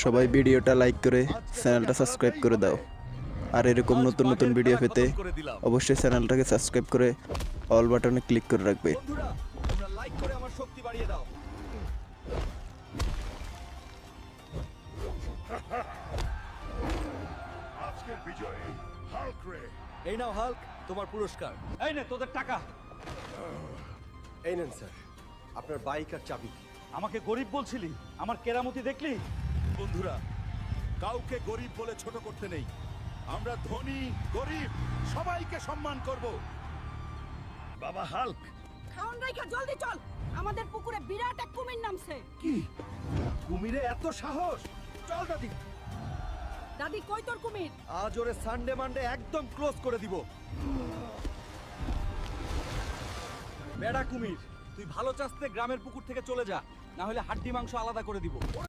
সবাই ভিডিওটা লাইক করে চ্যানেলটা সাবস্ক্রাইব করে দাও। আর এরকম নতুন নতুন ভিডিও পেতে অবশ্যই চ্যানেলটাকে সাবস্ক্রাইব করে অল বাটনে ক্লিক করে রাখবে। বন্ধুরা তোমরা লাইক করে আমার শক্তি বাড়িয়ে দাও। আজকের বিজয়ে হাল্ক রে। এই নাও হাল্ক, তোমার পুরস্কার। এই নে তোদের টাকা। এই নেন স্যার, আপনার বাইক আর চাবি। আমাকে গরিব বলছিলি, আমার কেরামতি দেখলি? বন্ধুরা, কাউকে গরিব বলে ছোট করতে নেই। আমরা ধনী গরিব সবাইকে সম্মান করব। বাবা হাল্ক, খাওন রাইখা জলদি চল, আমাদের পুকুরে বিরাট এক কুমির নামছে। কি কুমিরে এত সাহস? চল দাদি। দাদি কই তোর কুমির? আজ ওরে সানডে মানডে একদম ক্লোজ করে দিব। বেড়া কুমির, তুই ভালো চাস্তে গ্রামের পুকুর থেকে চলে যা, না হলে হাড্ডি মাংস আলাদা করে দিব।